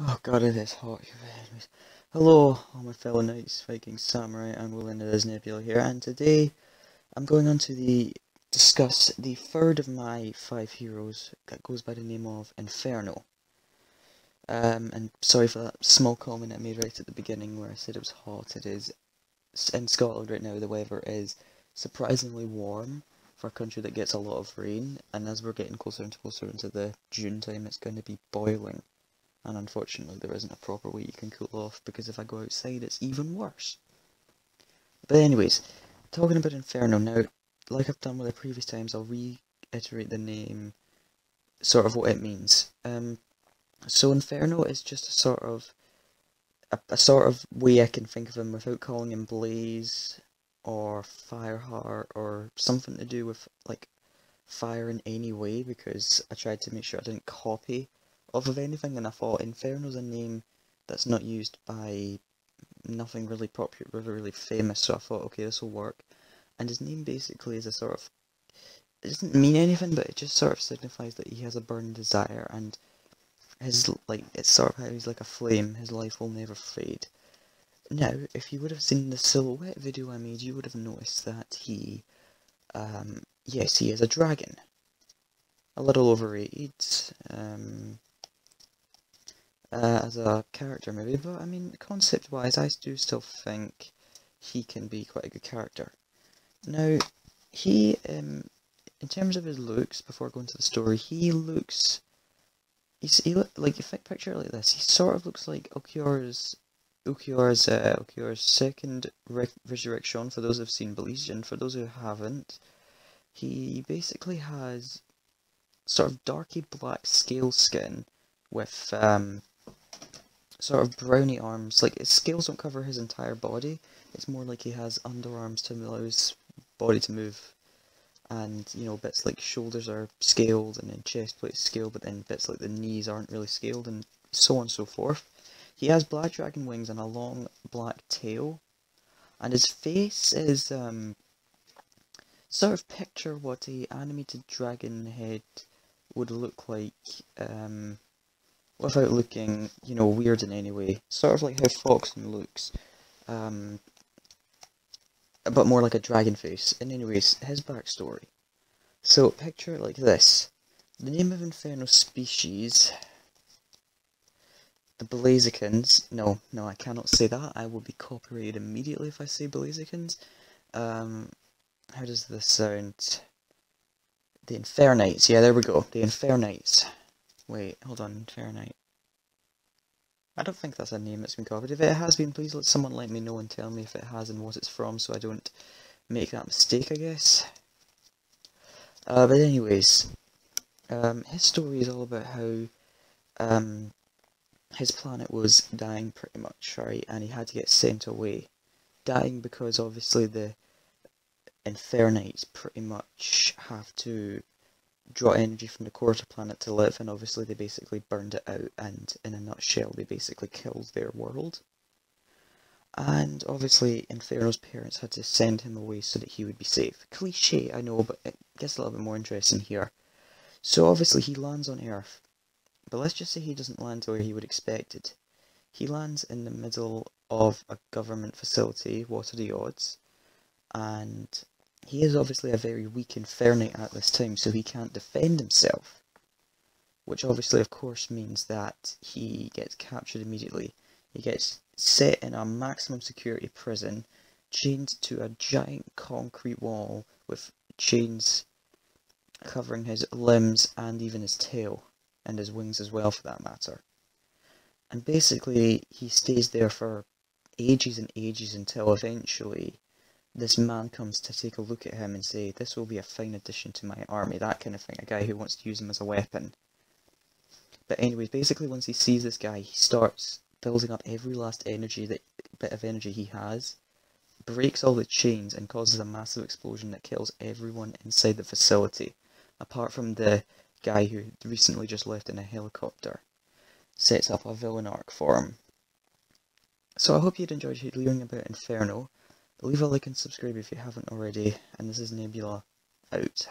Oh god, it is hot. Anyways, hello, all my fellow knights, Vikings, samurai, and Willing it is Nebula here, and today I'm going on to discuss the third of my 5 heroes that goes by the name of Inferno. And sorry for that small comment I made right at the beginning where I said it was hot. It is in Scotland right now. The weather is surprisingly warm for a country that gets a lot of rain, and as we're getting closer and closer into the June time, it's going to be boiling. And unfortunately there isn't a proper way you can cool off, because if I go outside it's even worse. But anyways, talking about Inferno now, like I've done with the previous times, I'll reiterate the name, sort of what it means. So Inferno is just a sort of way I can think of him without calling him Blaze or Fireheart or something to do with like fire in any way, because I tried to make sure I didn't copy off of anything, and I thought Inferno's a name that's not used by nothing really popular, really famous, so I thought, okay, this will work. And his name basically is a sort of, it doesn't mean anything, but it just sort of signifies that he has a burning desire, and it's sort of how he's like a flame, his life will never fade. Now, if you would have seen the silhouette video I made, you would have noticed that yes, he is a dragon. A little overrated, as a character maybe, but I mean, concept-wise, I do still think he can be quite a good character. Now, in terms of his looks, before going to the story, like, if I picture it like this, he sort of looks like Ulquiorra's second resurrection, for those who've seen Bleach, and for those who haven't, he basically has sort of darky black scale skin with sort of browny arms. Like, his scales don't cover his entire body, it's more like he has underarms to allow his body to move, and, you know, bits like shoulders are scaled, and then chest plate's scaled, but then bits like the knees aren't really scaled, and so on and so forth. He has black dragon wings and a long black tail, and his face is, sort of picture what a animated dragon head would look like, without looking, you know, weird in any way. Sort of like how Foxen looks, but more like a dragon face. And anyways, his backstory. So, picture it like this. The name of Inferno species, the Blazicans. No, I cannot say that. I will be copyrighted immediately if I say Blazicans. How does this sound? The Infernites. Yeah, there we go. The Infernites. Wait, hold on. Infernite. I don't think that's a name that's been copied. If it has been, please someone let me know and tell me if it has and what it's from, so I don't make that mistake, I guess. But anyways, his story is all about how his planet was dying pretty much, right, and he had to get sent away. Dying because obviously the Infernites pretty much have to draw energy from the core of the planet to live, and obviously they basically burned it out, and in a nutshell they basically killed their world. And obviously Inferno's parents had to send him away so that he would be safe. Cliche, I know, but it gets a little bit more interesting here. So obviously he lands on Earth, but let's just say he doesn't land where he would expected. He lands in the middle of a government facility, what are the odds? And he is obviously a very weak Infernite at this time, so he can't defend himself. Which obviously, of course, means that he gets captured immediately. He gets set in a maximum security prison, chained to a giant concrete wall with chains covering his limbs and even his tail, and his wings as well for that matter. And basically, he stays there for ages and ages until eventually this man comes to take a look at him and say, this will be a fine addition to my army, that kind of thing, a guy who wants to use him as a weapon. But anyways, basically once he sees this guy, he starts building up every last bit of energy he has, breaks all the chains and causes a massive explosion that kills everyone inside the facility, apart from the guy who recently just left in a helicopter. Sets up a villain arc for him. So I hope you'd enjoyed hearing about Inferno. Leave a like and subscribe if you haven't already, and this is Nebula, out.